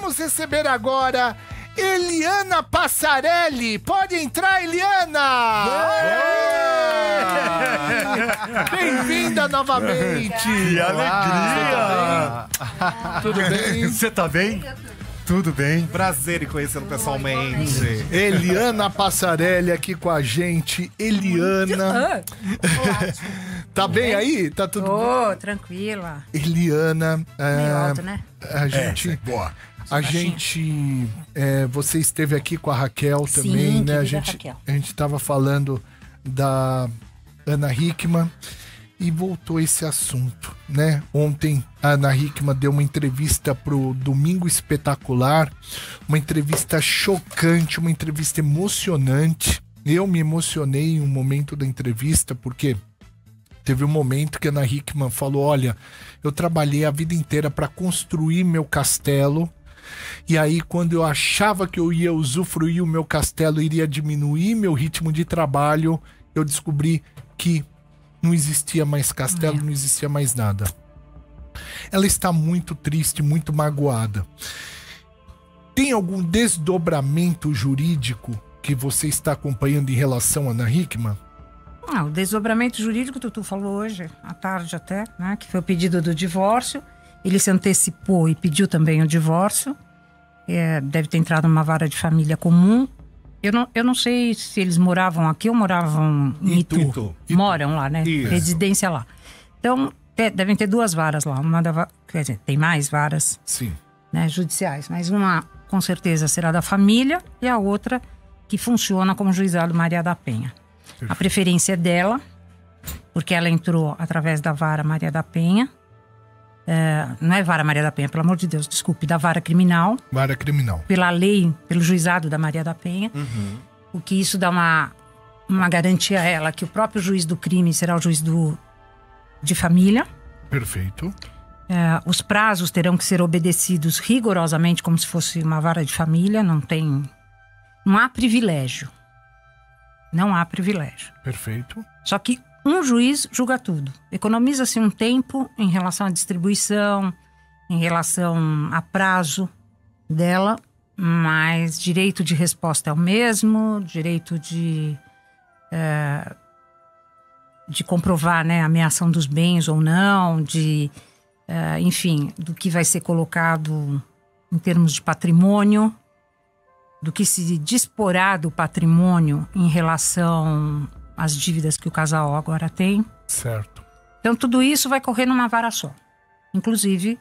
Vamos receber agora Eliana Passarelli. Pode entrar, Eliana! Bem-vinda novamente! Que alegria! Tudo bem? Você tá bem? Tudo bem. Prazer em conhecê-lo pessoalmente. Eliana Passarelli aqui com a gente. Eliana. Tá bem aí? Tá tudo bem? Tranquila. Eliana. Meio alto, né? A gente. Boa. A gente. Você esteve aqui com a Raquel também, Sim, né? Raquel. A gente tava falando da Ana Hickman e voltou esse assunto, né? Ontem a Ana Hickman deu uma entrevista pro Domingo Espetacular, uma entrevista chocante, uma entrevista emocionante. Eu me emocionei em um momento da entrevista porque teve um momento que a Ana Hickman falou: olha, eu trabalhei a vida inteira para construir meu castelo. E aí, quando eu achava que eu ia usufruir o meu castelo, iria diminuir meu ritmo de trabalho, eu descobri que não existia mais castelo, não existia mais nada. Ela está muito triste, muito magoada. Tem algum desdobramento jurídico que você está acompanhando em relação a Ana Hickman? O desdobramento jurídico, tu falou hoje, à tarde até, né? Que foi o pedido do divórcio. Ele se antecipou e pediu também o divórcio. Deve ter entrado numa vara de família comum. Eu não sei se eles moravam aqui ou moravam em Itu. Moram lá, né? Isso. Residência lá. Então, devem ter duas varas lá. Quer dizer, tem mais varas, Sim. né, judiciais. Mas uma, com certeza, será da família e a outra que funciona como juizado Maria da Penha. A preferência é dela, porque ela entrou através da vara Maria da Penha. Não é vara Maria da Penha, pelo amor de Deus, desculpe, da vara criminal. Vara criminal. Pela lei, pelo juizado da Maria da Penha. O que isso dá uma garantia a ela, que o próprio juiz do crime será o juiz de família. Perfeito. Os prazos terão que ser obedecidos rigorosamente, como se fosse uma vara de família. Não há privilégio. Não há privilégio. Perfeito. Só que um juiz julga tudo. Economiza-se um tempo em relação à distribuição, em relação a prazo dela, mas direito de resposta é o mesmo, direito de comprovar, né, a ameação dos bens ou não, enfim, do que vai ser colocado em termos de patrimônio, do que se disporá do patrimônio em relação às dívidas que o casal agora tem. Certo. Então, tudo isso vai correr numa vara só. Inclusive,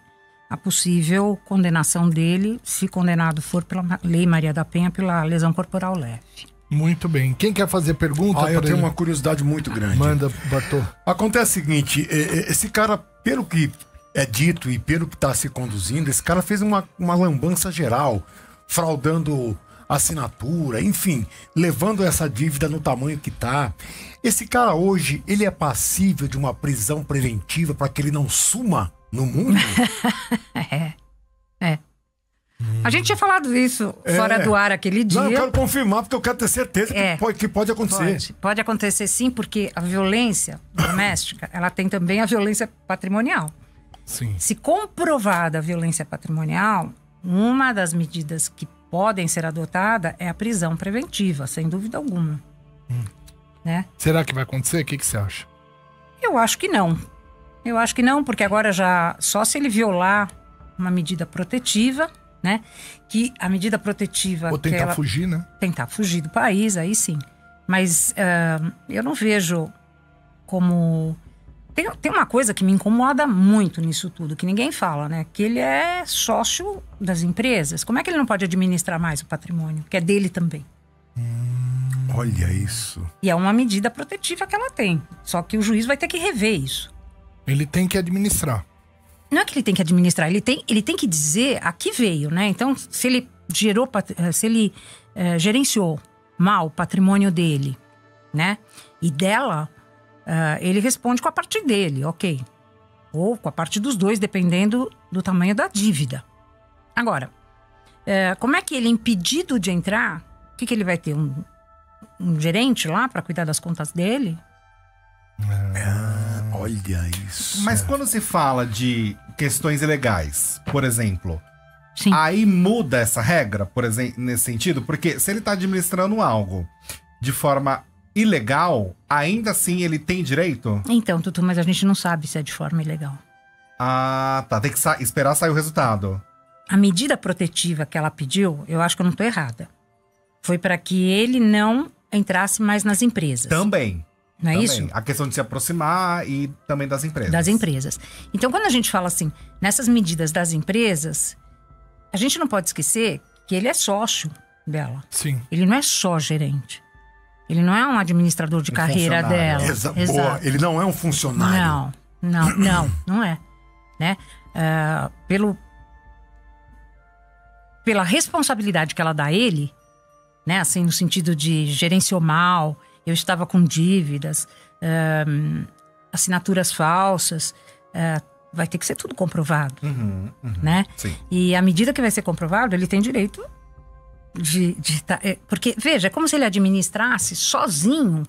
a possível condenação dele, se condenado for pela Lei Maria da Penha, pela lesão corporal leve. Muito bem. Quem quer fazer pergunta? Eu tenho uma curiosidade muito grande. Manda, Bartô. Acontece o seguinte, esse cara, pelo que é dito e pelo que está se conduzindo, esse cara fez uma lambança geral, fraudando assinatura, enfim, levando essa dívida no tamanho que tá. Esse cara hoje, ele é passível de uma prisão preventiva para que ele não suma no mundo? A gente tinha falado isso fora do ar aquele dia. Não, eu quero confirmar, porque eu quero ter certeza que pode acontecer. Pode acontecer sim, porque a violência doméstica, ela tem também a violência patrimonial. Sim. Se comprovada a violência patrimonial, uma das medidas que podem ser adotadas é a prisão preventiva, sem dúvida alguma. Né? Será que vai acontecer? O que você acha? Eu acho que não. Eu acho que não, porque agora só se ele violar uma medida protetiva, né? Que a medida protetiva... Ou tentar fugir, né? Tentar fugir do país, aí sim. Mas eu não vejo como... Tem uma coisa que me incomoda muito nisso tudo, que ninguém fala, né? Que ele é sócio das empresas. Como é que ele não pode administrar mais o patrimônio? Que é dele também. Olha isso. E é uma medida protetiva que ela tem. Só que o juiz vai ter que rever isso. Ele tem que administrar. Não é que ele tem que administrar, ele tem que dizer a que veio, né? Então, se ele gerenciou mal o patrimônio dele, né? E dela... ele responde com a parte dele, ok. Ou com a parte dos dois, dependendo do tamanho da dívida. Agora, como é que ele, impedido de entrar, o que ele vai ter? Um gerente lá para cuidar das contas dele? Olha isso. Mas quando se fala de questões ilegais, por exemplo, Sim. Aí muda essa regra, por exemplo, nesse sentido? Porque se ele tá administrando algo de forma ilegal, ainda assim ele tem direito? Então, Tutu, mas a gente não sabe se é de forma ilegal. Ah, tá. Tem que esperar sair o resultado. A medida protetiva que ela pediu, eu acho que eu não tô errada. Foi para que ele não entrasse mais nas empresas. Também. Não é Também. isso? A questão de se aproximar e também das empresas. Das empresas. Então, quando a gente fala assim, nessas medidas das empresas, a gente não pode esquecer que ele é sócio dela. Sim. Ele não é só gerente. Ele não é um administrador de carreira dela. Boa, ele não é um funcionário. Não é. Né? Pela responsabilidade que ela dá a ele, né? Assim, no sentido de gerenciou mal, eu estava com dívidas, assinaturas falsas, vai ter que ser tudo comprovado, né? Sim. E à medida que vai ser comprovado, ele tem direito porque, veja, é como se ele administrasse sozinho,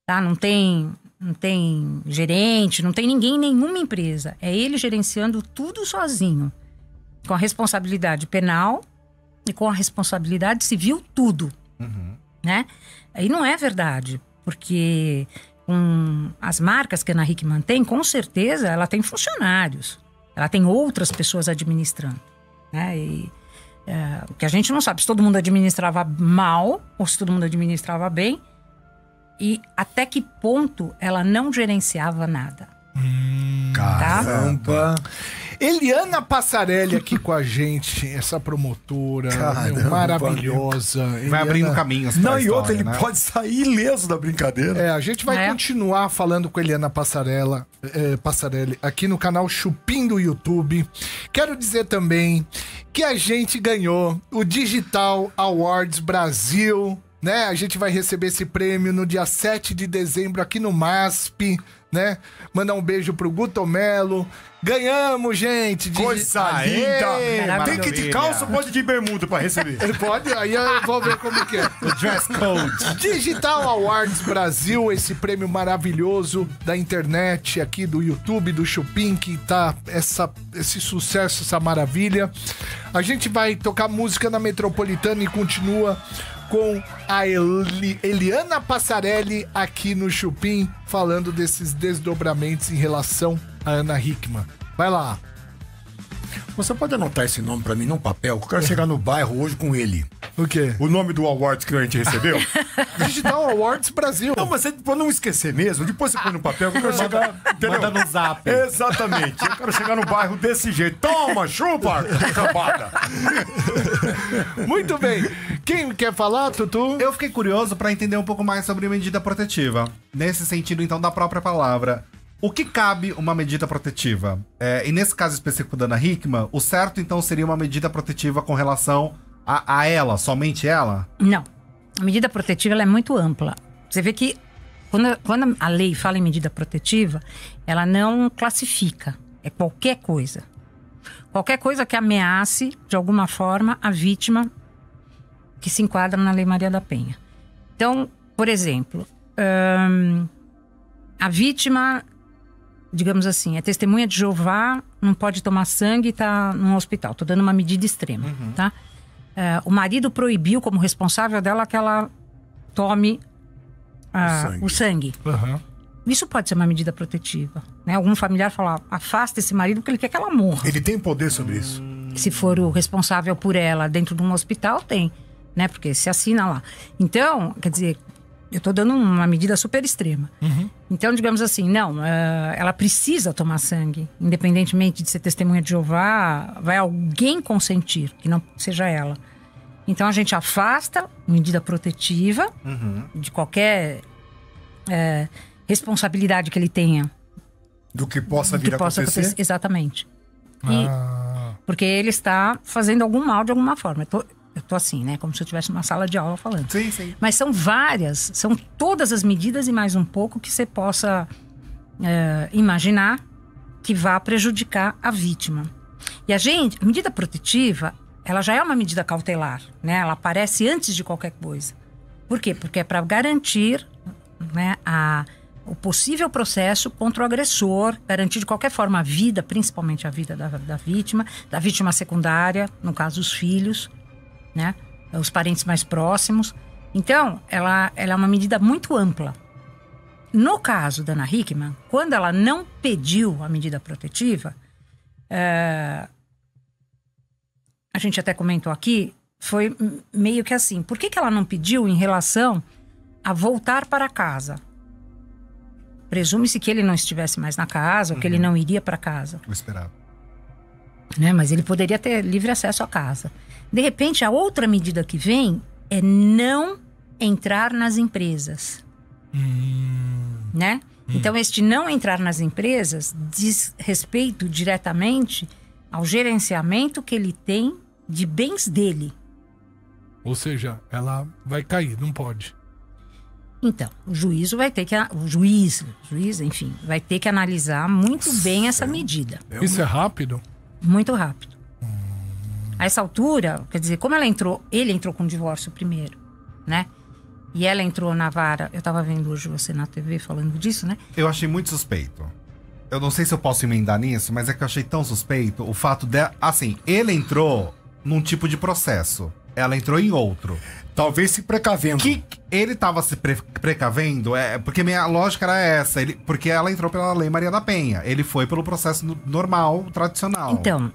tá? Não tem gerente, não tem ninguém em nenhuma empresa. É ele gerenciando tudo sozinho, com a responsabilidade penal e com a responsabilidade civil, tudo, né? Aí não é verdade, porque com as marcas que a Ana Hickman tem, com certeza ela tem funcionários, ela tem outras pessoas administrando, né? E o que a gente não sabe, se todo mundo administrava mal ou se todo mundo administrava bem e até que ponto ela não gerenciava nada. Caramba! Eliana Passarelli aqui com a gente, essa promotora maravilhosa. Vai abrindo caminhos pra E outra, ele né? pode sair ileso da brincadeira. A gente vai continuar falando com Eliana Passarelli aqui no canal Chupim do YouTube. Quero dizer também que a gente ganhou o Digital Awards Brasil, né? A gente vai receber esse prêmio no dia 7 de dezembro aqui no MASP, né? Mandar um beijo pro Guto Melo. Ganhamos, gente! Coisa linda! Tem que ir de calça ou pode ir de bermuda pra receber? Ele pode, aí eu vou ver como que é. O dress code. Digital Awards Brasil, esse prêmio maravilhoso da internet aqui do YouTube, do Chupim, que tá esse sucesso, essa maravilha. A gente vai tocar música na Metropolitana e continua com a Eliana Passarelli aqui no Chupim, falando desses desdobramentos em relação a Ana Hickman. Vai lá. Você pode anotar esse nome pra mim num papel? Eu quero chegar no bairro hoje com ele. O quê? O nome do awards que a gente recebeu? Digital Awards Brasil. Não, mas pra não esquecer mesmo, depois você põe no papel, eu quero chegar... Entendeu? Manda no zap. Exatamente. Eu quero chegar no bairro desse jeito. Toma, chupa, cambada. Muito bem. Quem quer falar, Tutu? Eu fiquei curioso pra entender um pouco mais sobre medida protetiva. Nesse sentido, então, da própria palavra. O que cabe uma medida protetiva? E nesse caso específico da Ana Hickman, o certo, então, seria uma medida protetiva com relação a ela, somente ela? Não. A medida protetiva ela é muito ampla. Você vê que quando a lei fala em medida protetiva, ela não classifica. É qualquer coisa. Qualquer coisa que ameace, de alguma forma, a vítima que se enquadra na Lei Maria da Penha. Então, por exemplo, a vítima, digamos assim, é testemunha de Jeová, não pode tomar sangue e está num hospital. Estou dando uma medida extrema, tá? O marido proibiu, como responsável dela, que ela tome o sangue. Isso pode ser uma medida protetiva, né? Algum familiar fala, afasta esse marido porque ele quer que ela morra. Ele tem poder sobre isso. Se for o responsável por ela dentro de um hospital, tem, né? Porque se assina lá. Então, quer dizer, eu tô dando uma medida super extrema. Então, digamos assim, não, ela precisa tomar sangue, independentemente de ser testemunha de Jeová, vai alguém consentir, que não seja ela. Então, a gente afasta medida protetiva de qualquer responsabilidade que ele tenha. Do que possa vir a acontecer? Exatamente. Porque ele está fazendo algum mal de alguma forma. Eu tô assim, né? Como se eu estivesse numa sala de aula falando. Sim, sim. Mas são várias, são todas as medidas e mais um pouco que você possa imaginar que vá prejudicar a vítima. E a medida protetiva, ela já é uma medida cautelar, né? Ela aparece antes de qualquer coisa. Por quê? Porque é para garantir, né, a o possível processo contra o agressor, garantir de qualquer forma a vida, principalmente a vida da vítima secundária, no caso os filhos, né? Os parentes mais próximos. Então, ela é uma medida muito ampla. No caso da Ana Hickman, quando ela não pediu a medida protetiva, a gente até comentou aqui, foi meio que assim, por que ela não pediu em relação a voltar para casa? Presume-se que ele não estivesse mais na casa, ou que ele não iria para casa. Eu esperava. Né? Mas ele poderia ter livre acesso à casa. De repente, a outra medida que vem é não entrar nas empresas. Né? Então, este não entrar nas empresas diz respeito diretamente ao gerenciamento que ele tem de bens dele. Ou seja, ela vai cair, não pode. Então, o juízo vai ter que... O juiz, enfim, vai ter que analisar muito bem essa medida. Isso é rápido? Muito rápido. A essa altura, quer dizer, como ele entrou com o divórcio primeiro, né? E ela entrou na vara... Eu tava vendo hoje você na TV falando disso, né? Eu achei muito suspeito. Eu não sei se eu posso emendar nisso, mas é que eu achei tão suspeito o fato de... Assim, ele entrou num tipo de processo. Ela entrou em outro. Talvez se precavendo. Que ele tava se precavendo, porque minha lógica era essa. Porque ela entrou pela Lei Maria da Penha. Ele foi pelo processo normal, tradicional. Então,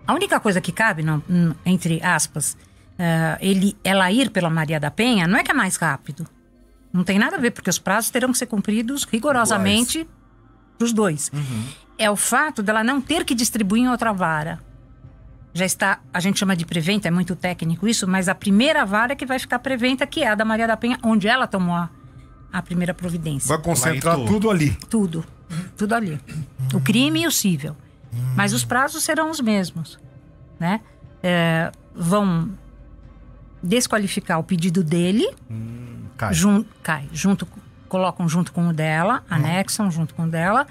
a única coisa que cabe, entre aspas, ela ir pela Maria da Penha, não é que é mais rápido. Não tem nada a ver, porque os prazos terão que ser cumpridos rigorosamente pros dois. É o fato dela não ter que distribuir em outra vara. Já está, a gente chama de preventa, é muito técnico isso, mas a primeira vara que vai ficar preventa, que é a da Maria da Penha, onde ela tomou a primeira providência. Vai concentrar tudo ali. Tudo ali. O crime e o cível. Mas os prazos serão os mesmos, né? Vão desqualificar o pedido dele, colocam junto com o dela, anexam junto com o dela,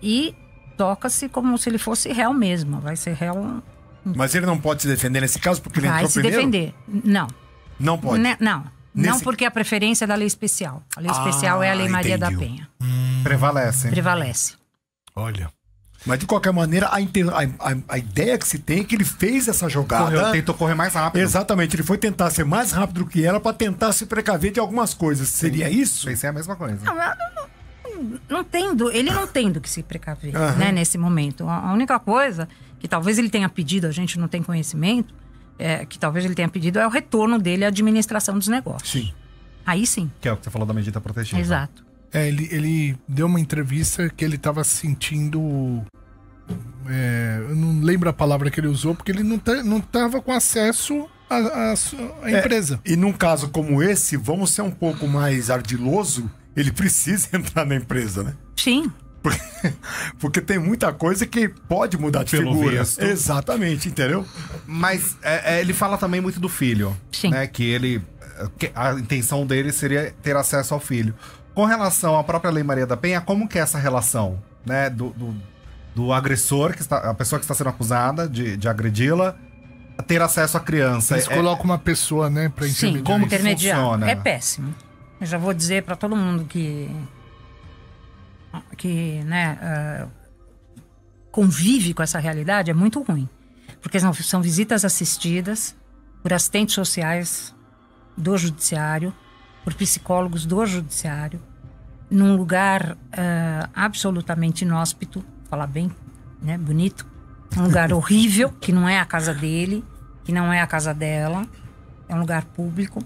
e toca-se como se ele fosse réu mesmo. Vai ser réu... Mas ele não pode se defender nesse caso porque ele entrou primeiro? Vai se defender. Não. Não pode? Não, porque a preferência é da lei especial. A lei especial é a Lei Maria da Penha. Prevalece. Olha. Mas de qualquer maneira, a ideia que se tem é que ele fez essa jogada... Tentou correr mais rápido. Exatamente. Ele foi tentar ser mais rápido que ela para tentar se precaver de algumas coisas. Seria isso? Pensei a mesma coisa. Não tendo, ele não tendo que se precaver, né, nesse momento. A única coisa que talvez ele tenha pedido, a gente não tem conhecimento, que talvez ele tenha pedido é o retorno dele à administração dos negócios. Sim. Aí sim. Que é o que você falou da medida protetiva. Exato. Ele deu uma entrevista que ele estava sentindo... eu não lembro a palavra que ele usou, porque ele não estava com acesso à empresa. E num caso como esse, vamos ser um pouco mais ardiloso, ele precisa entrar na empresa, né? Sim. Porque tem muita coisa que pode mudar de figura. Visto. Exatamente, entendeu? Mas ele fala também muito do filho. Sim. Né? Que a intenção dele seria ter acesso ao filho. Com relação à própria Lei Maria da Penha, como que é essa relação, né? Do agressor, a pessoa que está sendo acusada de agredi-la, a ter acesso à criança. Eles colocam uma pessoa, né, para intermediar. Sim, como intermediar. Funciona? É péssimo. Eu já vou dizer para todo mundo que convive com essa realidade, é muito ruim. Porque são visitas assistidas por assistentes sociais do judiciário, por psicólogos do judiciário, num lugar absolutamente inóspito, falar bem, né, bonito, um lugar horrível, que não é a casa dele, que não é a casa dela, é um lugar público,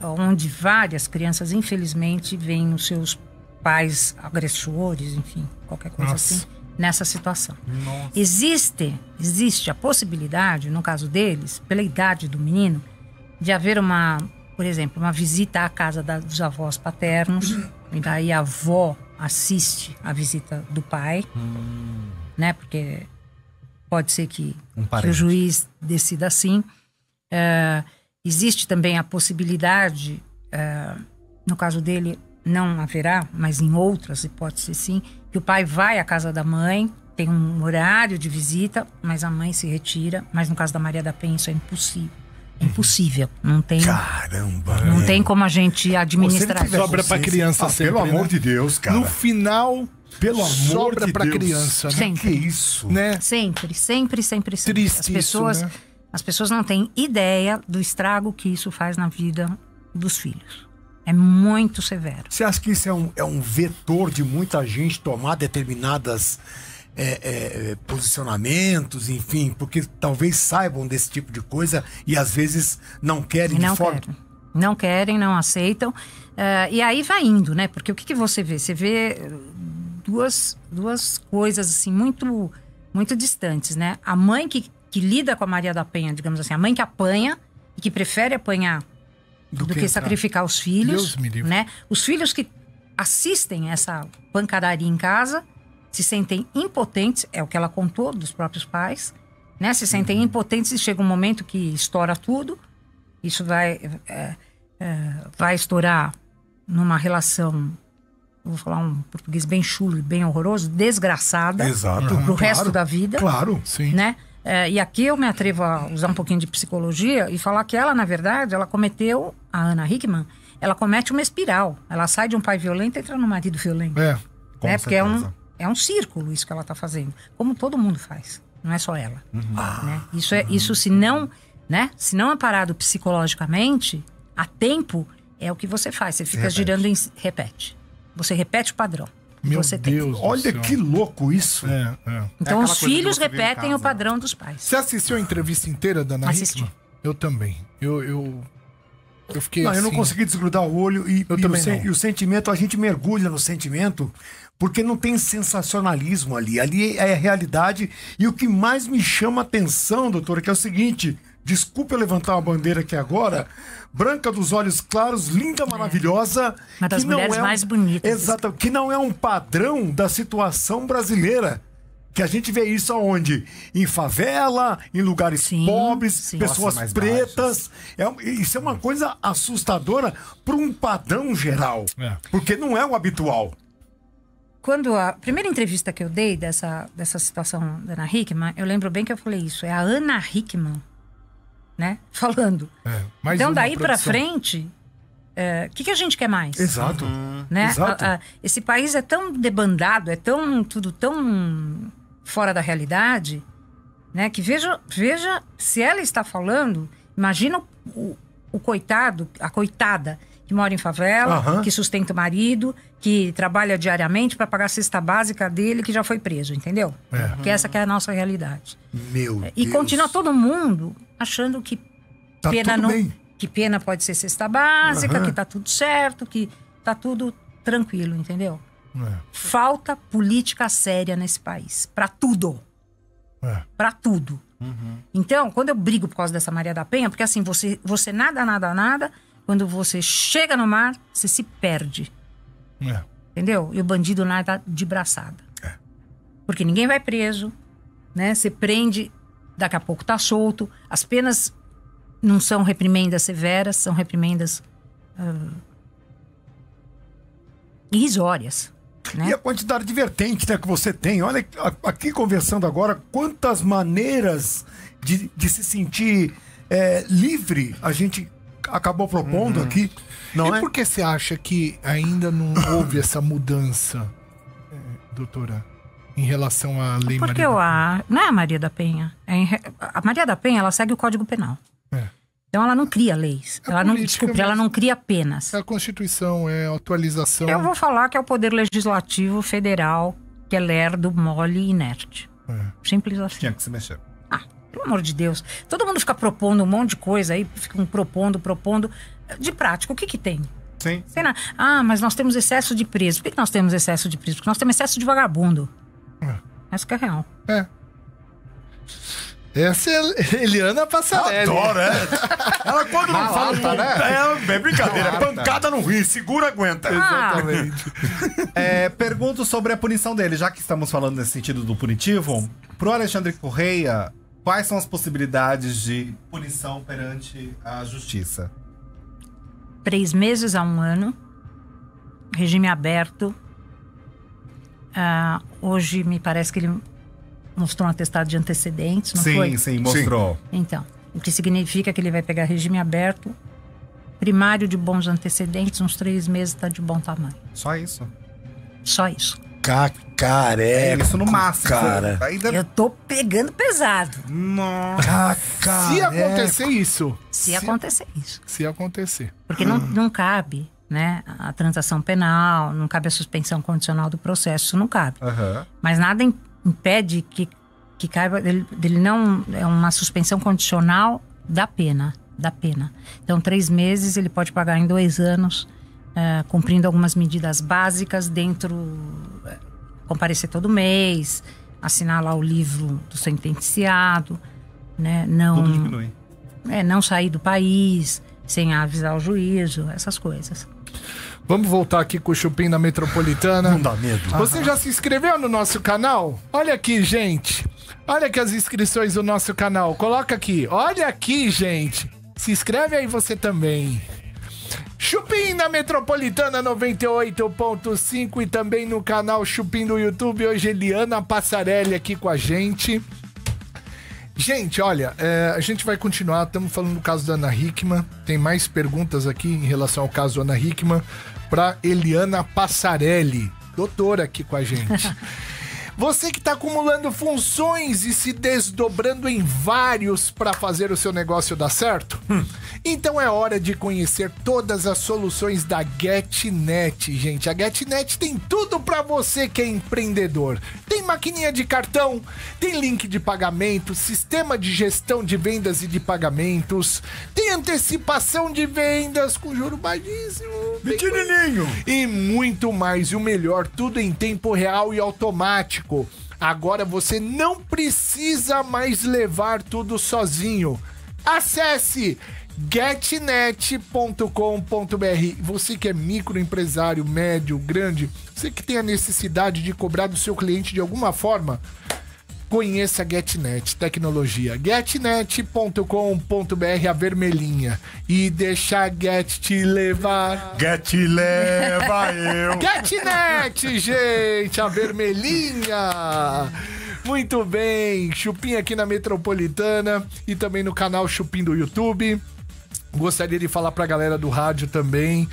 onde várias crianças, infelizmente, veem os seus pais agressores, enfim, qualquer coisa assim, nessa situação. Existe a possibilidade, no caso deles, pela idade do menino, de haver por exemplo, uma visita à casa dos avós paternos, e daí a avó assiste a visita do pai, né? Porque pode ser que o juiz decida assim. Existe também a possibilidade, no caso dele não haverá, mas em outras hipóteses sim, que o pai vai à casa da mãe, tem um horário de visita, mas a mãe se retira. Mas no caso da Maria da Penha isso é impossível. Impossível. Não tem, Caramba. não tem como a gente administrar. tiver Sobra pra criança sempre, pelo amor né? de Deus, cara. No final, Pelo amor sobra de pra Deus. criança, né? Sempre. Que isso? Né? Sempre, sempre, sempre, sempre. Triste As pessoas, isso, né? as pessoas não têm ideia do estrago que isso faz na vida dos filhos. É muito severo. Você acha que isso é um vetor de muita gente tomar determinadas posicionamentos, enfim, porque talvez saibam desse tipo de coisa e às vezes não querem Não de forma... querem. Não querem, não aceitam. E aí vai indo, né? Porque o que você vê? Você vê duas coisas assim muito, muito distantes, né? A mãe que lida com a Maria da Penha, digamos assim, a mãe que apanha e que prefere apanhar do que sacrificar os filhos, Deus me livre. né? Os filhos que assistem essa pancadaria em casa se sentem impotentes, é o que ela contou dos próprios pais, né? Se sentem impotentes e chega um momento que estoura tudo. Isso vai estourar numa relação, vou falar um português bem chulo e bem horroroso, desgraçada. Exato. Pro Claro, resto da vida. Claro. Sim. Né? E aqui eu me atrevo a usar um pouquinho de psicologia e falar que ela, na verdade, ela cometeu, a Ana Hickman, ela comete uma espiral. Ela sai de um pai violento e entra num marido violento. É. Com Né? Porque certeza. é um círculo isso que ela está fazendo. Como todo mundo faz. Não é só ela. Né? Isso se não, né? Se não é parado psicologicamente, a tempo, é o que você faz. Você fica girando em... Repete. Você repete o padrão. que Meu você tem. Deus do Olha céu. que louco isso. É. Então aquela os coisa de filhos você vir em repetem casa. o padrão dos pais. Você assistiu a entrevista inteira da Ana Assisti. Hickman? Eu também. Eu fiquei Não, assim... eu não consegui desgrudar o olho Eu também não. e o sentimento, a gente mergulha no sentimento porque não tem sensacionalismo ali. Ali é a realidade. E o que mais me chama a atenção, doutora, que é o seguinte: desculpe eu levantar uma bandeira aqui agora. Branca dos olhos claros, linda, maravilhosa. Uma das que não mulheres é mais bonitas. Exato, que não é um padrão da situação brasileira. Que a gente vê isso aonde? Em favela, em lugares Sim, pobres, sim. pessoas Classes mais pretas. Isso é uma coisa assustadora para um padrão geral. É. Porque não é o habitual. Quando a primeira entrevista que eu dei dessa situação da Ana Hickman, eu lembro bem que eu falei isso. É a Ana Hickman, né? Falando. Mais Então uma daí pra produção. frente, o que a gente quer mais? Exato. Né? Exato. Esse país é tão debandado, é tudo tão fora da realidade, né? Que veja se ela está falando, imagina o coitado, a coitada que mora em favela, Aham. que sustenta o marido, que trabalha diariamente para pagar a cesta básica dele, que já foi preso, entendeu? Que essa que é a nossa realidade. Meu E Deus. continua todo mundo achando que Tá pena tudo não, bem. que pena pode ser cesta básica, Aham. que tá tudo certo, que tá tudo tranquilo, entendeu? É. Falta política séria nesse país. Pra tudo. É. Pra tudo. Então, quando eu brigo por causa dessa Maria da Penha, porque assim, você nada, quando você chega no mar, você se perde. É. Entendeu? E o bandido nada de braçada. Porque ninguém vai preso, né? Você prende, daqui a pouco tá solto. As penas não são reprimendas severas, são reprimendas irrisórias, né? E a quantidade de vertentes, né, que você tem. Olha, aqui conversando agora, quantas maneiras de se sentir livre a gente acabou propondo aqui. Não E é? por que você acha que ainda não houve essa mudança, doutora, em relação à lei Porque Maria? não é a Maria da Penha. A Maria da Penha, ela segue o Código Penal. É. Então ela não cria leis. É Ela não, política desculpe, ela mesmo. não cria penas. É a Constituição, é a atualização. Eu vou falar que é o Poder Legislativo Federal, que é lerdo, mole e inerte. Simples assim. Tinha que se mexer. Pelo amor de Deus. Todo mundo fica propondo um monte de coisa aí, ficam propondo. De prática, o que tem? Sim. Sei lá. Mas nós temos excesso de preso. Por que nós temos excesso de preso? Porque nós temos excesso de vagabundo. Essa que é real. É. Essa é Eliana Passarelli. Adoro, Ela quando não fala, lata, né? é brincadeira, é pancada não ri, segura, aguenta. Exatamente. Pergunto sobre a punição dele, já que estamos falando nesse sentido do punitivo. Pro Alexandre Correia, quais são as possibilidades de punição perante a justiça? 3 meses a 1 ano. Regime aberto. Hoje me parece que ele mostrou um atestado de antecedentes, não foi? Sim, mostrou. Então, o que significa que ele vai pegar regime aberto, primário de bons antecedentes, uns 3 meses tá de bom tamanho. Só isso. Só isso. Cacareco, Isso no máximo. cara. Ainda... Eu tô pegando pesado. Nossa. Se acontecer isso. Se acontecer isso. Se acontecer. Porque não cabe, né, a transação penal, não cabe a suspensão condicional do processo, isso não cabe. Aham. Mas nada impede que caiba dele não... É uma suspensão condicional da pena. Então, 3 meses ele pode pagar em 2 anos, cumprindo algumas medidas básicas dentro... comparecer todo mês, assinar lá o livro do sentenciado, né? Tudo diminui. Não sair do país sem avisar o juízo, essas coisas. Vamos voltar aqui com o Chupim na Metropolitana. Não dá medo. Você já se inscreveu no nosso canal? Olha aqui, gente. Olha aqui as inscrições do nosso canal. Coloca aqui. Olha aqui, gente. Se inscreve aí você também. Chupim na Metropolitana 98.5 e também no canal Chupim do YouTube. Hoje Eliana Passarelli aqui com a gente. Gente, olha, a gente vai continuar. Estamos falando do caso da Ana Hickman. Tem mais perguntas aqui em relação ao caso da Ana Hickman para Eliana Passarelli, doutora aqui com a gente. Você que está acumulando funções e se desdobrando em vários para fazer o seu negócio dar certo? Então é hora de conhecer todas as soluções da GetNet, gente. A GetNet tem tudo para você que é empreendedor. Tem maquininha de cartão, tem link de pagamento, sistema de gestão de vendas e de pagamentos, tem antecipação de vendas com juro baixíssimo, Pequenininho. e muito mais. E o melhor, tudo em tempo real e automático. Agora você não precisa mais levar tudo sozinho. Acesse getnet.com.br. Você que é microempresário, médio, grande, você que tem a necessidade de cobrar do seu cliente de alguma forma, conheça a GetNet Tecnologia. getnet.com.br, a vermelhinha. E deixa a Get te levar. Get leva eu. GetNet, gente, a vermelhinha. Muito bem, Chupim aqui na Metropolitana e também no canal Chupim do YouTube. Gostaria de falar pra galera do rádio também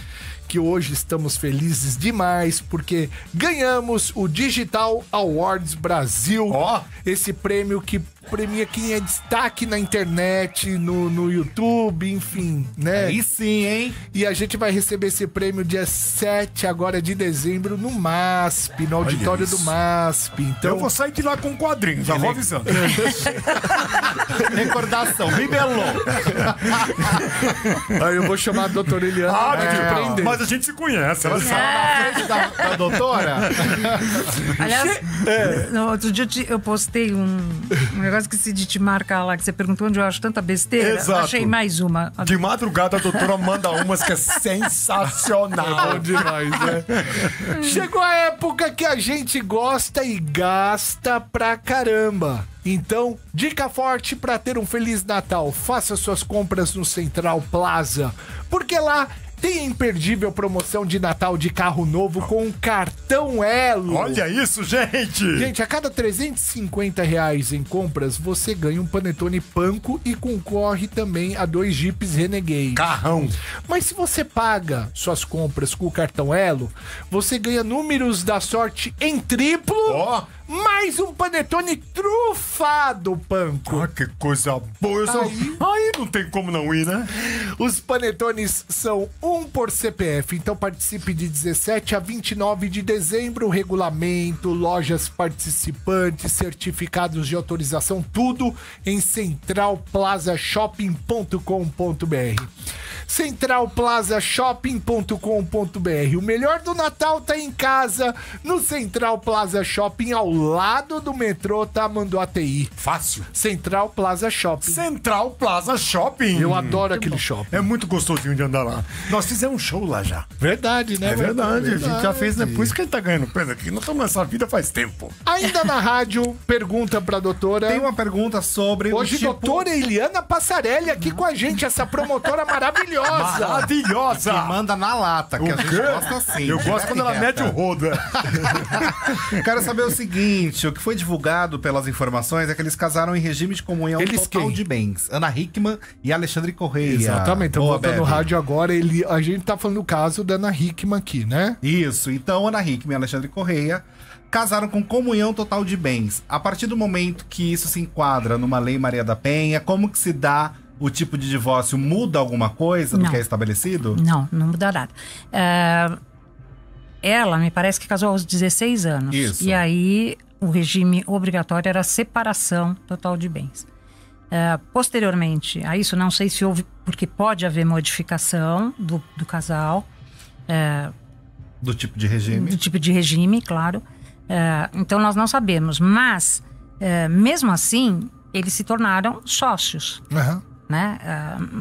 que hoje estamos felizes demais porque ganhamos o Digital Awards Brasil. Ó. Esse prêmio que premia quem é destaque na internet, no YouTube, enfim, né? Aí sim, hein? E a gente vai receber esse prêmio dia 7 agora de dezembro no MASP, no auditório do isso. MASP. Então, Eu vou sair de lá com um quadrinho, já vou avisando. Recordação, bibelô. aí eu vou chamar a doutora Eliana pra aprender. Mas a gente se conhece, ela sabe. Na frente da doutora. Aliás, no outro dia eu postei um negócio que se de te marcar lá, que você perguntou onde eu acho tanta besteira. Exato. Achei mais uma. De madrugada a doutora manda umas que é sensacional. Bom demais, né? Chegou a época que a gente gosta e gasta pra caramba. Então, dica forte pra ter um Feliz Natal. Faça suas compras no Central Plaza, porque lá tem a imperdível promoção de Natal de carro novo com um cartão Elo. Olha isso, gente! Gente, a cada R$350 em compras, você ganha um Panetone Panko e concorre também a 2 Jeeps Renegade. Carrão. Mas se você paga suas compras com o cartão Elo, você ganha números da sorte em triplo, Ó. mais um Panetone trufado Panko. Ah, que coisa boa. Aí não tem como não ir, né? Os panetones são 1 por CPF, então participe de 17 a 29 de dezembro. Regulamento, lojas participantes, certificados de autorização, tudo em centralplazashopping.com.br. centralplazashopping.com.br. O melhor do Natal tá em casa, no Central Plaza Shopping, ao lado do metrô Tamanduá TI. Fácil. Central Plaza Shopping. Central Plaza Shopping. Eu adoro aquele shopping. É muito gostosinho de andar lá. Nós fizemos um show lá já. Verdade, né? É verdade, a gente já fez, né? Por isso que a gente tá ganhando pena aqui. Nós estamos nessa vida faz tempo. Ainda na rádio, pergunta pra doutora. Tem uma pergunta sobre Hoje, o tipo... doutora Eliana Passarelli aqui com a gente, essa promotora maravilhosa. Maravilhosa! Maravilhosa! Que manda na lata, que a gente gosta assim. Eu gosto quando ela mete o rodo. Quero saber o seguinte, o que foi divulgado pelas informações é que eles casaram em regime de comunhão Eles total quem? de bens. Ana Hickman e Alexandre Correia. Exatamente, então Boa, voltando no Bebe. rádio agora, a gente tá falando do caso da Ana Hickman aqui, né? Isso, então Ana Hickman e Alexandre Correia casaram com comunhão total de bens. A partir do momento que isso se enquadra numa lei Maria da Penha, como que se dá o tipo de divórcio? Muda alguma coisa do Não. que é estabelecido? Não muda nada. Ela, me parece que casou aos 16 anos. Isso. E aí, o regime obrigatório era a separação total de bens. Posteriormente a isso, não sei se houve, porque pode haver modificação do casal, Do tipo de regime? do tipo de regime, claro. Então, nós não sabemos. Mas, mesmo assim, eles se tornaram sócios. Aham. Né?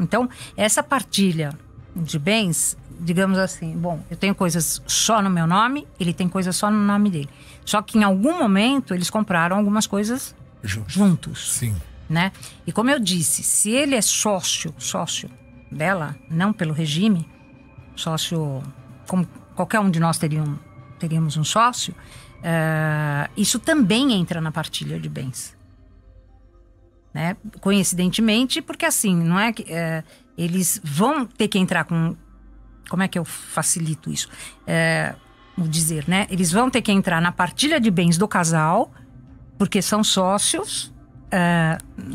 Então, essa partilha de bens, digamos assim, bom, eu tenho coisas só no meu nome, ele tem coisas só no nome dele. Só que em algum momento eles compraram algumas coisas juntos, Sim. né? E como eu disse, se ele é sócio dela, não pelo regime, sócio, como qualquer um de nós teríamos um sócio, isso também entra na partilha de bens. Né? Coincidentemente, porque assim, não é que eles vão ter que entrar com... Como é que eu facilito isso? Vou dizer, né? Eles vão ter que entrar na partilha de bens do casal, porque são sócios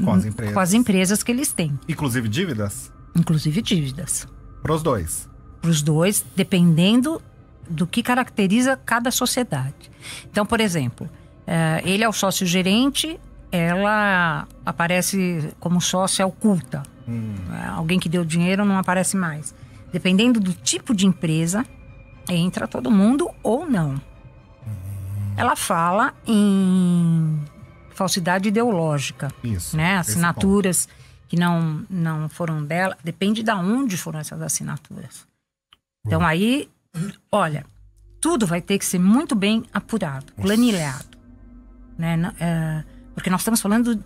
Com as empresas. Que eles têm. Inclusive dívidas? Inclusive dívidas. Para os dois. Para os dois, dependendo do que caracteriza cada sociedade. Então, por exemplo, ele é o sócio gerente, ela aparece como sócia oculta. Alguém que deu dinheiro não aparece mais. Dependendo do tipo de empresa, entra todo mundo ou não. Ela fala em falsidade ideológica. Isso. Né? esse Assinaturas que não foram dela. Depende de onde foram essas assinaturas. Então aí, olha, tudo vai ter que ser muito bem apurado, planilhado. Né? Porque nós estamos falando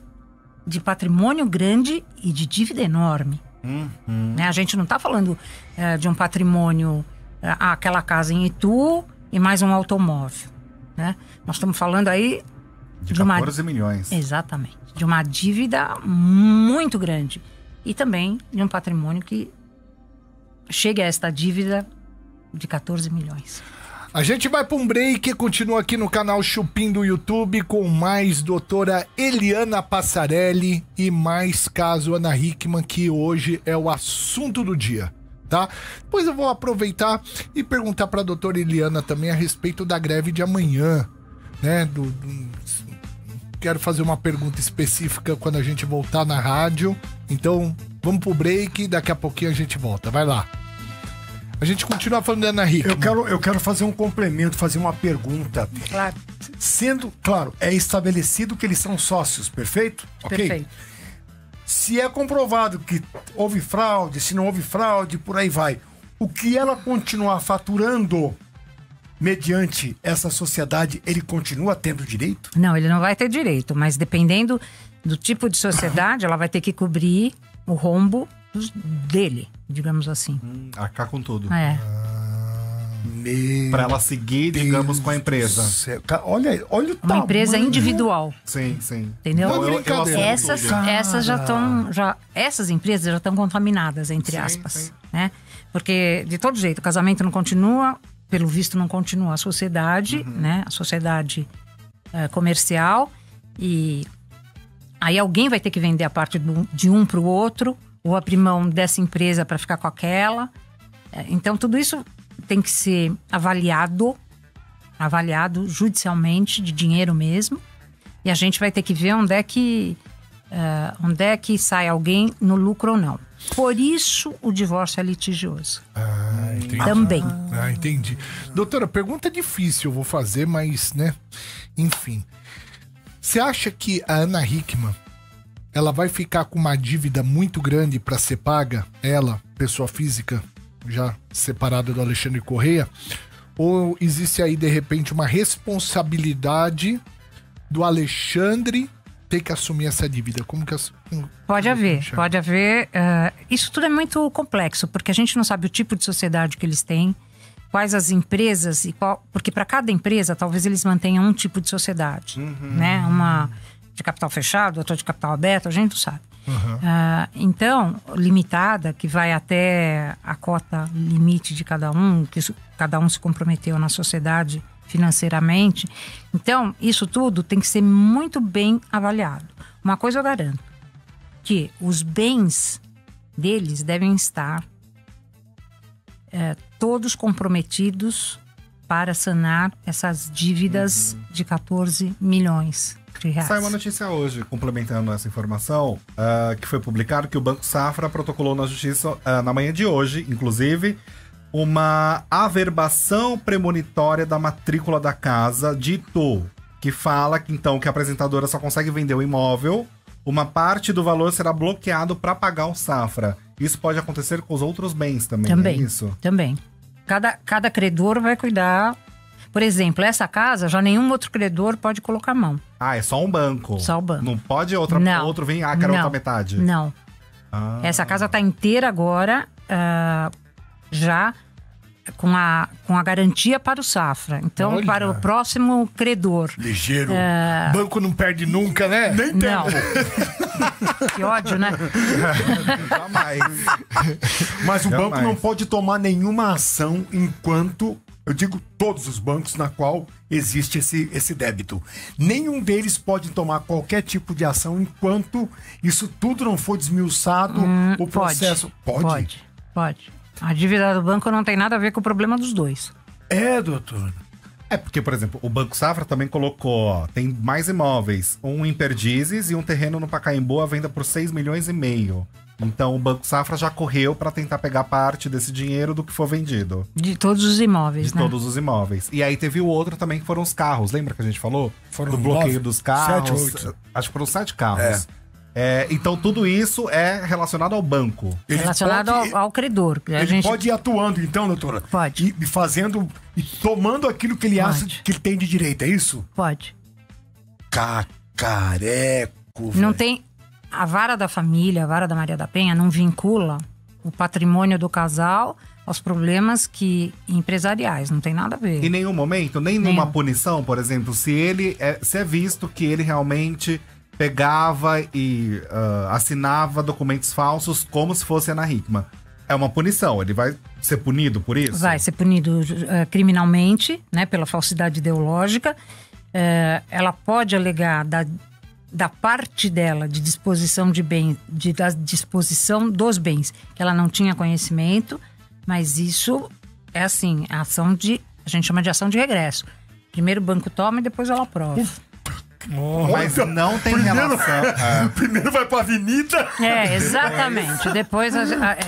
de patrimônio grande e de dívida enorme. Né? A gente não está falando de um patrimônio, aquela casa em Itu e mais um automóvel. Né? Nós estamos falando aí De 14 milhões. Exatamente. De uma dívida muito grande. E também de um patrimônio que chegue a esta dívida de 14 milhões. A gente vai para um break e continua aqui no canal Chupim do YouTube com mais doutora Eliana Passarelli e mais caso Ana Hickman, que hoje é o assunto do dia, tá? Depois eu vou aproveitar e perguntar para a doutora Eliana também a respeito da greve de amanhã, né? Quero fazer uma pergunta específica quando a gente voltar na rádio. Então, vamos pro break, daqui a pouquinho a gente volta. Vai lá. A gente continua falando da Ana Hickman. Eu quero fazer um complemento, fazer uma pergunta. Claro. Sendo, claro, é estabelecido que eles são sócios, perfeito? Ok? Perfeito. Se é comprovado que houve fraude, se não houve fraude, por aí vai. O que ela continuar faturando mediante essa sociedade, ele continua tendo direito? Não, ele não vai ter direito, mas dependendo do tipo de sociedade, ela vai ter que cobrir o rombo dele, digamos assim. Arcar com tudo. Pra ela seguir, digamos, com a empresa. Olha o Uma tamanho. empresa individual. Sim, sim. Entendeu? Não é brincadeira. Essas empresas já estão contaminadas, entre aspas. sim. Né? Porque, de todo jeito, o casamento não continua, pelo visto não continua a sociedade, né? A sociedade comercial. E aí alguém vai ter que vender a parte de um para o outro, ou abrir mão dessa empresa para ficar com aquela. Então, tudo isso tem que ser avaliado judicialmente, de dinheiro mesmo. E a gente vai ter que ver onde é que sai alguém no lucro ou não. Por isso, o divórcio é litigioso. Entendi. Também. Entendi. Doutora, pergunta difícil eu vou fazer, mas, né? Enfim. Você acha que a Ana Hickman, ela vai ficar com uma dívida muito grande para ser paga? Ela, pessoa física, já separada do Alexandre Correia? Ou existe aí, de repente, uma responsabilidade do Alexandre ter que assumir essa dívida? Como que Pode haver. Isso tudo é muito complexo, porque a gente não sabe o tipo de sociedade que eles têm, quais as empresas, porque para cada empresa talvez eles mantenham um tipo de sociedade, né? Uma de capital fechado, outra de capital aberto, a gente não sabe. Então, limitada, que vai até a cota limite de cada um, que cada um se comprometeu na sociedade financeiramente. Então, isso tudo tem que ser muito bem avaliado. Uma coisa eu garanto, que os bens deles devem estar todos comprometidos para sanar essas dívidas de 14 milhões de reais. Sai uma notícia hoje, complementando essa informação, que foi publicado que o Banco Safra protocolou na Justiça, na manhã de hoje, inclusive, uma averbação premonitória da matrícula da casa, dito que fala que, então, que a apresentadora só consegue vender o imóvel, uma parte do valor será bloqueado para pagar o Safra. Isso pode acontecer com os outros bens também, é isso? Também. Cada credor vai cuidar. Por exemplo, essa casa, já nenhum outro credor pode colocar a mão. É só um banco? Só o banco. Não pode outro vir, quero outra metade? Não. Essa casa tá inteira agora, já com a garantia para o Safra. Então, olha, para o próximo credor. Ligeiro. Banco não perde nunca, né? Nem Não. Que ódio, né? Jamais. Mas o Jamais. banco não pode tomar nenhuma ação enquanto, eu digo todos os bancos na qual existe esse débito. Nenhum deles pode tomar qualquer tipo de ação enquanto isso tudo não for desmiuçado, o processo... Pode. A dívida do banco não tem nada a ver com o problema dos dois. Doutor. Porque, por exemplo, o Banco Safra também colocou, tem mais imóveis, um em Perdizes e um terreno no Pacaembu à venda por 6,5 milhões. Então o Banco Safra já correu para tentar pegar parte desse dinheiro do que for vendido. De todos os imóveis, De né? todos os imóveis. E aí teve o outro também que foram os carros. Lembra que a gente falou? Foram do bloqueio 9, dos carros. 7, 8. Acho que foram 7 carros. Então tudo isso é relacionado ao banco. Relacionado ao credor. Ele pode ir atuando, então, doutora? Pode. E fazendo, e tomando aquilo que ele acha que ele tem de direito, é isso? Pode. Cacareco, Não tem... A vara da família, a vara da Maria da Penha, não vincula o patrimônio do casal aos problemas empresariais. Não tem nada a ver. Em nenhum momento, nem numa punição, por exemplo, se é visto que ele realmente pegava e assinava documentos falsos como se fosse Ana Hickman. É uma punição, ele vai ser punido por isso? Vai ser punido criminalmente, né, pela falsidade ideológica. Ela pode alegar da parte dela de disposição de bem, da disposição dos bens, que ela não tinha conhecimento, mas isso é assim, a gente chama de ação de regresso. Primeiro o banco toma e depois ela prova. Mas não tem relação. Primeiro vai pra avenida. Exatamente. Depois,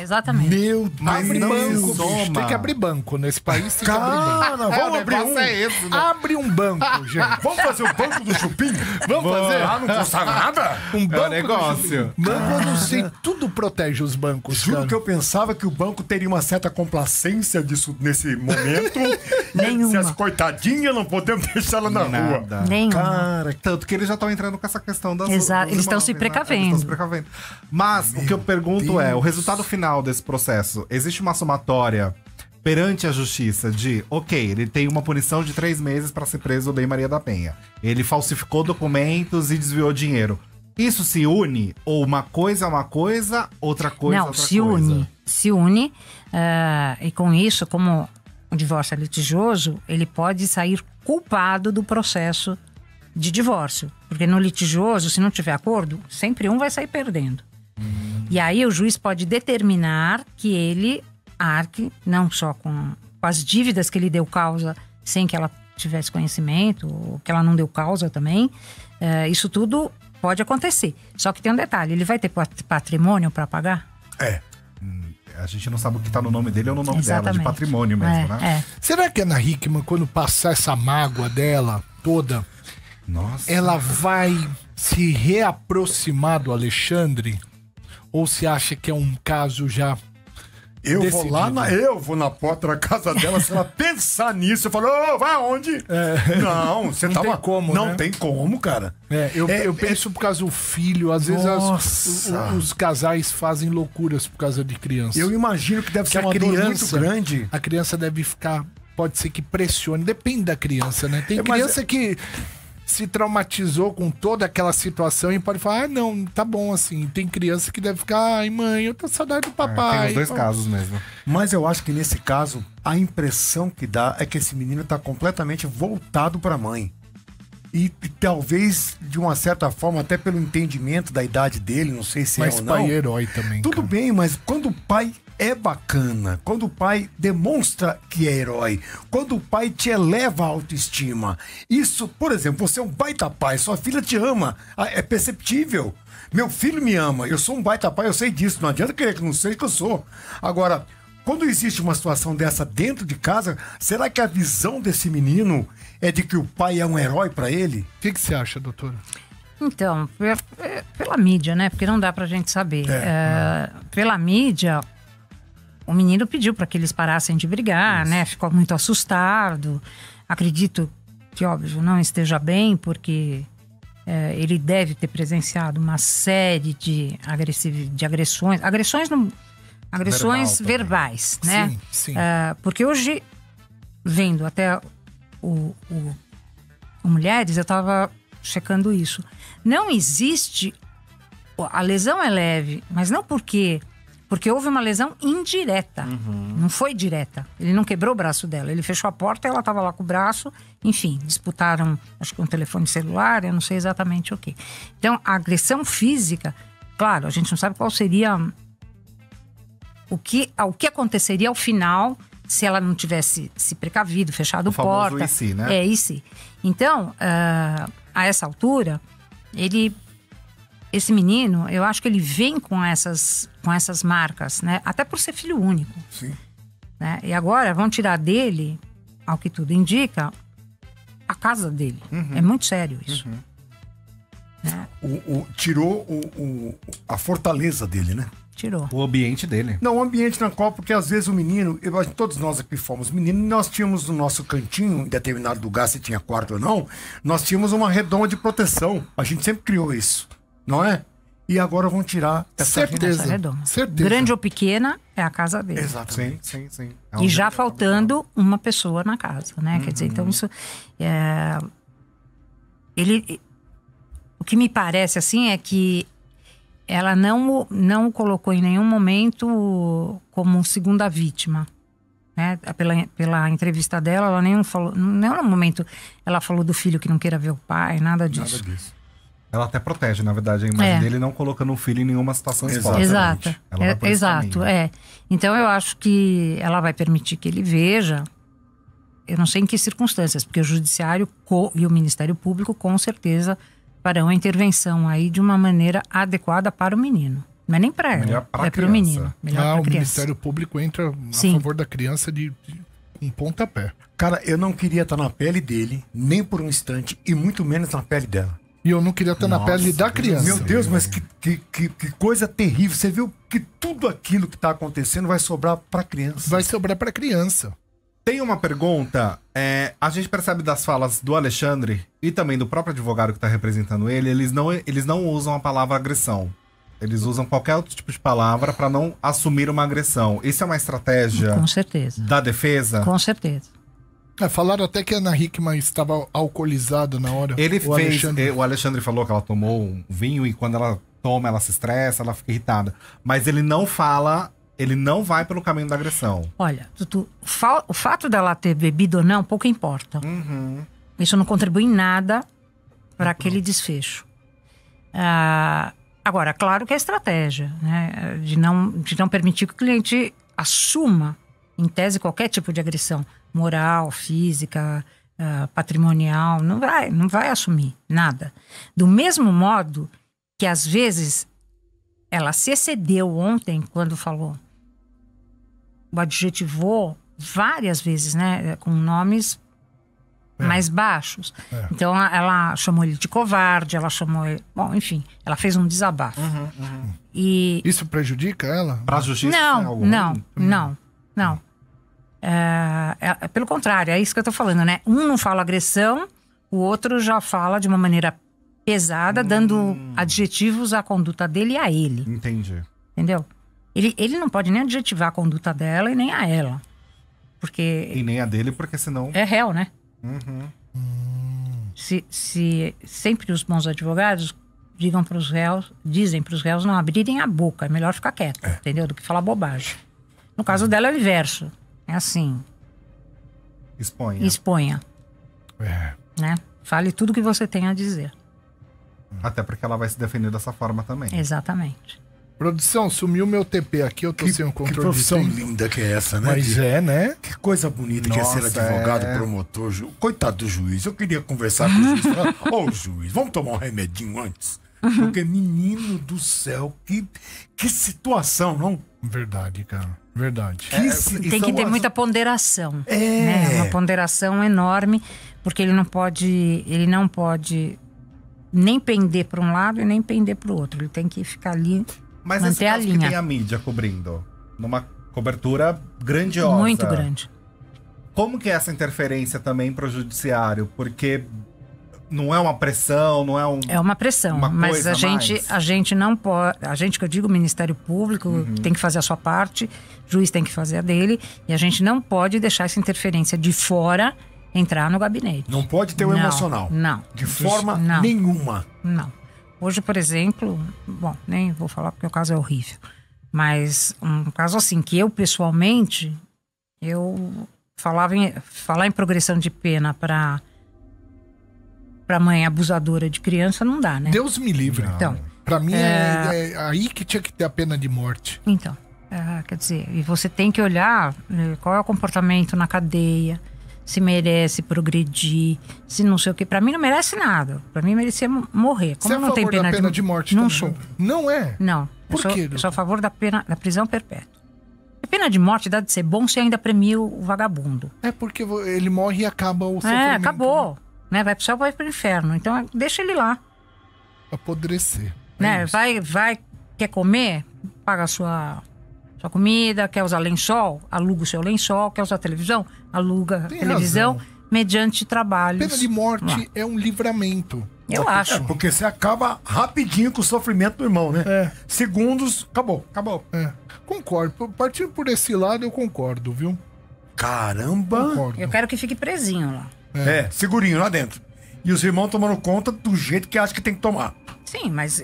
exatamente. Meu Deus, Mas não se bicho. soma. Tem que abrir banco nesse país. Tem que abrir banco. Cara, vamos abrir um. esse, né? Abre um banco, gente. Vamos fazer o banco do Chupim? Vamos fazer? Não custa nada? Um banco negócio. Banco, eu não sei, tudo protege os bancos. Juro cara. que eu pensava que o banco teria uma certa complacência disso nesse momento. Nenhuma. Se as coitadinhas não podemos deixar ela na rua. Nada. Nenhuma. Cara, Tanto que eles já estão entrando com essa questão das Exato, dos eles estão imóveis, se né? precavendo. Eles estão se precavendo. Mas o que eu pergunto é, o resultado final desse processo, existe uma somatória perante a justiça de, ele tem uma punição de 3 meses para ser preso o Maria da Penha. Ele falsificou documentos e desviou dinheiro. Isso se une? Ou uma coisa é uma coisa, outra coisa é Não, outra se coisa? une. Se une. E com isso, como o divórcio é litigioso, ele pode sair culpado do processo de divórcio. Porque no litigioso, se não tiver acordo, sempre um vai sair perdendo. E aí o juiz pode determinar que ele arque, não só com as dívidas que ele deu causa sem que ela tivesse conhecimento, ou que ela não deu causa também. Isso tudo pode acontecer. Só que tem um detalhe, ele vai ter patrimônio para pagar? A gente não sabe o que tá no nome dele ou no nome dela, de Exatamente. patrimônio mesmo, né? Será que a Ana Hickman, quando passar essa mágoa dela toda, Nossa. ela vai se reaproximar do Alexandre? Ou se acha que é um caso já Eu vou na porta da casa dela, se ela pensar nisso, eu falo, vai aonde? Não, você Não tem como, Não né? tem como, cara. Eu penso por causa do filho, às vezes os casais fazem loucuras por causa de criança. Eu imagino que deve ser uma dor muito grande. A criança deve ficar, pode ser que pressione, depende da criança, né? Tem criança que se traumatizou com toda aquela situação e pode falar, não, tá bom assim. Tem criança que deve ficar, ai mãe, eu tô com saudade do papai. Tem os dois casos mesmo. Mas eu acho que nesse caso, a impressão que dá é que esse menino tá completamente voltado pra mãe. E talvez, de uma certa forma, até pelo entendimento da idade dele, não sei se Mas é ou não. pai é herói também. Tudo cara. bem, mas quando o pai é bacana, quando o pai demonstra que é herói, quando o pai te eleva a autoestima, isso, por exemplo, você é um baita pai, sua filha te ama, é perceptível. Meu filho me ama, eu sou um baita pai, eu sei disso, não adianta querer que não seja que eu sou. Agora, quando existe uma situação dessa dentro de casa, será que a visão desse menino é de que o pai é um herói pra ele? O que você acha, doutora? Então, pela mídia, né? Porque não dá pra gente saber. Pela mídia, o menino pediu para que eles parassem de brigar, né? Ficou muito assustado. Acredito que, óbvio, não esteja bem, porque ele deve ter presenciado uma série de agressões. Agressões verbais, né? Sim, sim. Porque hoje, vendo até o Mulheres, eu estava checando isso. Não existe... A lesão é leve, mas não porque houve uma lesão indireta. Não foi direta. Ele não quebrou o braço dela. Ele fechou a porta e ela estava lá com o braço. Enfim, disputaram, acho que um telefone celular, eu não sei exatamente o quê. Então, a agressão física, claro, a gente não sabe qual seria... O que aconteceria ao final se ela não tivesse se precavido, fechado O famoso porta. e se, né? E se. Então, a essa altura, esse menino, eu acho que ele vem com essas marcas, né? Até por ser filho único. Sim. Né? E agora vão tirar dele, ao que tudo indica, a casa dele. É muito sério isso. Né? Tirou a fortaleza dele, né? Tirou. O ambiente dele. Não, o ambiente na Copa, porque às vezes o menino, todos nós aqui fomos meninos, nós tínhamos no nosso cantinho, em determinado lugar, se tinha quarto ou não, nós tínhamos uma redoma de proteção. A gente sempre criou isso, não é? E agora vão tirar essa Certeza. Essa redoma. Certeza. Grande ou pequena, é a casa dele. Exatamente. Sim. E já faltando uma pessoa na casa, né? Quer dizer, então isso... O que me parece, assim, é que ela não o colocou em nenhum momento como segunda vítima. Né? Pela entrevista dela, ela nem falou... Nenhum momento ela falou do filho que não queira ver o pai, nada disso. Nada disso. Ela até protege, na verdade, a imagem dele, não colocando o filho em nenhuma situação exposta. Exato. Ela vai por esse Exato, caminho. Então eu acho que ela vai permitir que ele veja. Eu não sei em que circunstâncias, porque o Judiciário e o Ministério Público com certeza farão a intervenção aí de uma maneira adequada para o menino. Não é nem para ela, Melhor pra é para o criança. menino. Melhor para O a criança. Ministério Público entra a Sim. favor da criança de um pontapé. Cara, eu não queria estar na pele dele, nem por um instante, e muito menos na pele dela. E eu não queria estar na pele da criança. Meu Deus, mas que coisa terrível. Você viu que tudo aquilo que tá acontecendo vai sobrar pra criança. Vai sobrar pra criança. Tem uma pergunta, a gente percebe das falas do Alexandre e também do próprio advogado que tá representando ele, eles não usam a palavra agressão. Eles usam qualquer outro tipo de palavra pra não assumir uma agressão. Isso é uma estratégia Com certeza. da defesa? Com certeza. Falaram até que a Ana Hickman estava alcoolizada na hora. O Alexandre falou que ela tomou um vinho e quando ela toma, ela se estressa, ela fica irritada. Mas ele não fala, ele não vai pelo caminho da agressão. Olha, Tutu, o fato dela ter bebido ou não, pouco importa. Isso não contribui em nada para aquele desfecho. Agora, claro que é estratégia, né? De não permitir que o cliente assuma, em tese, qualquer tipo de agressão. Moral, física, patrimonial, não vai assumir nada. Do mesmo modo que às vezes ela se excedeu ontem quando falou, o adjetivou várias vezes, né, com nomes mais baixos. Então ela chamou ele de covarde, ela chamou ele... Bom, enfim, ela fez um desabafo. E... Isso prejudica ela? Pra justiça? Não. Pelo contrário, é isso que eu tô falando, né? Um não fala agressão, o outro já fala de uma maneira pesada, dando adjetivos à conduta dele e a ele. Entendi. Entendeu? Ele não pode nem adjetivar a conduta dela e nem a ela. Porque... E nem a dele, porque senão... É réu, né? Se sempre os bons advogados dizem para os réus não abrirem a boca. É melhor ficar quieto, entendeu? Do que falar bobagem. No caso dela é o inverso. É assim. Exponha. Né? Fale tudo que você tem a dizer. Até porque ela vai se defender dessa forma também. Exatamente. Produção, sumiu meu TP aqui, eu tô sem o controle. Que profissão de tempo. linda que é essa, né? Mas né? Que coisa bonita que é Nossa, ser advogado, promotor. Coitado do juiz. Eu queria conversar com o juiz. Falar, ô, juiz, vamos tomar um remedinho antes? Porque, menino do céu, que situação, não? Verdade, cara. Verdade. Tem que ter muita ponderação. É. Né? Uma ponderação enorme, porque ele não pode nem pender para um lado e nem pender para o outro. Ele tem que ficar ali, Mas nesse manter a caso que linha. tem a mídia cobrindo, numa cobertura grandiosa. Muito grande. Como que é essa interferência também pro judiciário? Porque não é uma pressão, não é um... É uma pressão, uma mas coisa a gente não pode... A gente, que eu digo, o Ministério Público tem que fazer a sua parte, o juiz tem que fazer a dele, e a gente não pode deixar essa interferência de fora entrar no gabinete. Não pode ter o emocional. Não. De forma não. nenhuma. Não. Hoje, por exemplo, bom, nem vou falar porque o caso é horrível, mas um caso assim, que eu pessoalmente, eu falar em progressão de pena para mãe abusadora de criança não dá, né? Deus me livre. Então, Pra mim é aí que tinha que ter a pena de morte. Então, quer dizer, e você tem que olhar qual é o comportamento na cadeia, se merece progredir, se não sei o que. Pra mim não merece nada. Pra mim merecia morrer. Como Você é a não tem favor da pena de morte? Não também? sou. Não é? Não. Por quê? Eu sou a favor da prisão perpétua. A pena de morte dá de ser bom se ainda premia o vagabundo. É porque ele morre e acaba o sofrimento. Acabou. Né? Vai pro céu, vai pro inferno. Então deixa ele lá. Apodrecer. Né? Vai, quer comer? Paga a sua comida, quer usar lençol? Aluga o seu lençol, quer usar televisão? Aluga Tem televisão, razão. mediante trabalhos. Pena de morte é um livramento. Eu acho. Porque você acaba rapidinho com o sofrimento do irmão, né? Segundos, acabou. Concordo. Partindo por esse lado, eu concordo, viu? Caramba! Concordo. Eu quero que fique presinho lá. Segurinho lá dentro. E os irmãos tomando conta do jeito que acha que tem que tomar. Sim, mas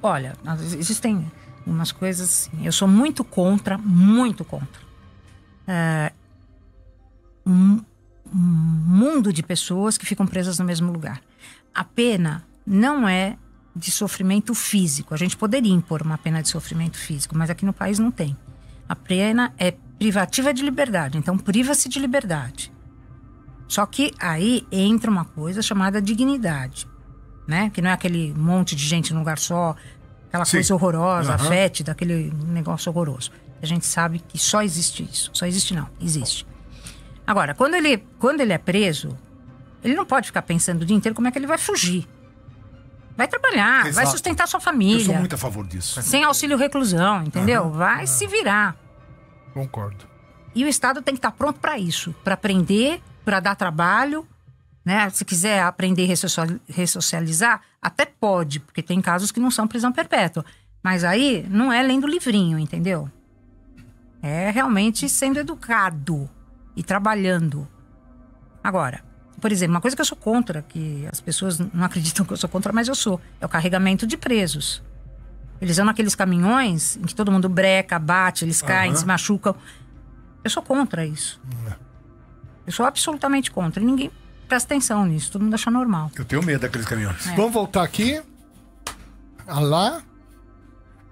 olha, existem umas coisas assim. Eu sou muito contra. Um mundo de pessoas que ficam presas no mesmo lugar. A pena não é de sofrimento físico. A gente poderia impor uma pena de sofrimento físico, mas aqui no país não tem. A pena é privativa de liberdade, então priva-se de liberdade. Só que aí entra uma coisa chamada dignidade, né? Que não é aquele monte de gente num lugar só, aquela coisa horrorosa, fétida, aquele negócio horroroso. A gente sabe que só existe isso. Só existe não, existe. Agora, quando ele é preso, ele não pode ficar pensando o dia inteiro como é que ele vai fugir. Vai trabalhar, vai sustentar sua família. Eu sou muito a favor disso. Sem auxílio reclusão, entendeu? Vai se virar. Concordo. E o Estado tem que estar pronto para isso, para prender, para dar trabalho, né? Se quiser aprender a ressocializar, até pode, porque tem casos que não são prisão perpétua. Mas aí não é lendo livrinho, entendeu? É realmente sendo educado e trabalhando. Agora, por exemplo, uma coisa que eu sou contra, que as pessoas não acreditam que eu sou contra, mas eu sou, é o carregamento de presos. Eles vão naqueles caminhões em que todo mundo breca, bate, eles caem, se machucam. Eu sou contra isso. Eu sou absolutamente contra. E ninguém presta atenção nisso, todo mundo acha normal. Eu tenho medo daqueles caminhões. Vamos voltar aqui. Olha lá.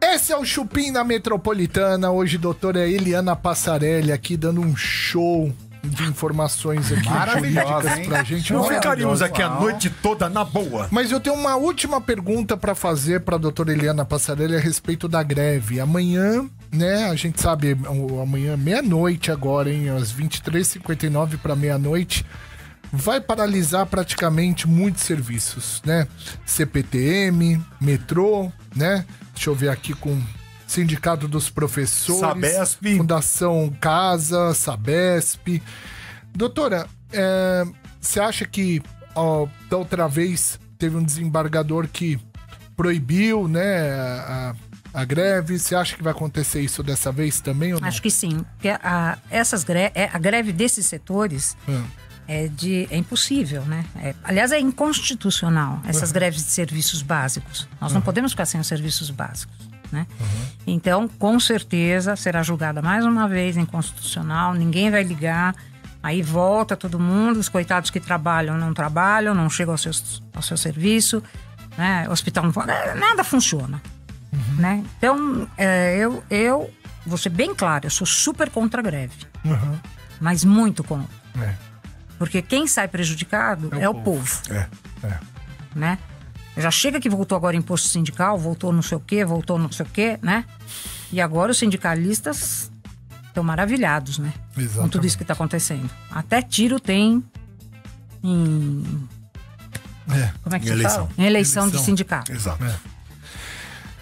Esse é o Chupim na Metropolitana. Hoje, doutora Eliana Passarelli aqui dando um show de informações aqui Maravilhosa, hein? pra gente. Não Maravilhosa. ficaríamos aqui a noite toda na boa. Mas eu tenho uma última pergunta para fazer para a doutora Eliana Passarelli a respeito da greve. Amanhã, né, a gente sabe, amanhã meia-noite agora, hein, às 23h59 para meia-noite, vai paralisar praticamente muitos serviços, né? CPTM, metrô, né? Deixa eu ver aqui com Sindicato dos Professores, Sabesp. Fundação Casa, Sabesp. Doutora, você acha que da outra vez teve um desembargador que proibiu, né, a greve? Você acha que vai acontecer isso dessa vez também ou não? Acho que sim. Porque a greve desses setores é impossível, né? Aliás, é inconstitucional essas greves de serviços básicos. Nós não podemos ficar sem os serviços básicos, né? Então, com certeza, será julgada mais uma vez inconstitucional, ninguém vai ligar, aí volta todo mundo, os coitados que trabalham, não chegam ao seu serviço, né? O hospital não nada funciona, né? Então, eu vou ser bem claro, eu sou super contra a greve, mas muito contra. Porque quem sai prejudicado é o povo. Né? Já chega que voltou agora imposto sindical, voltou não sei o quê, né? E agora os sindicalistas estão maravilhados, né? Exatamente. Com tudo isso que está acontecendo. Até tiro tem em... Como é que se fala? Em eleição de sindicato. Exato.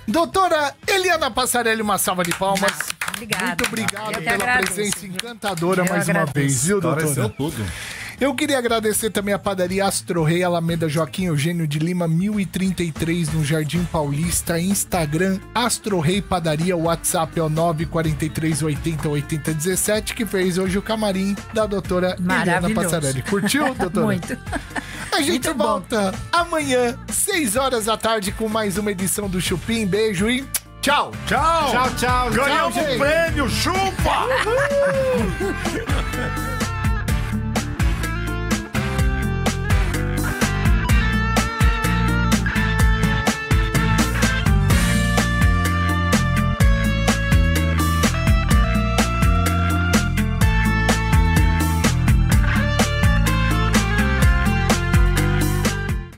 Doutora Eliana Passarelli, uma salva de palmas. Obrigada. Muito obrigado Eu que pela agradeço. presença encantadora Eu mais uma agradeço. vez, viu, doutora? Esclareceu tudo. Eu queria agradecer também a padaria Astro Rei, Alameda Joaquim Eugênio de Lima, 1033, no Jardim Paulista. Instagram, Astro Rei Padaria. O WhatsApp é o 943808017, que fez hoje o camarim da doutora Eliana Maravilhoso. Passarelli. Curtiu, doutora? Muito. A gente Muito bom. volta amanhã, 6 horas da tarde, com mais uma edição do Chupim. Beijo e tchau! Tchau! Tchau, tchau. Ganhamos Tchau, um gente. prêmio, chupa!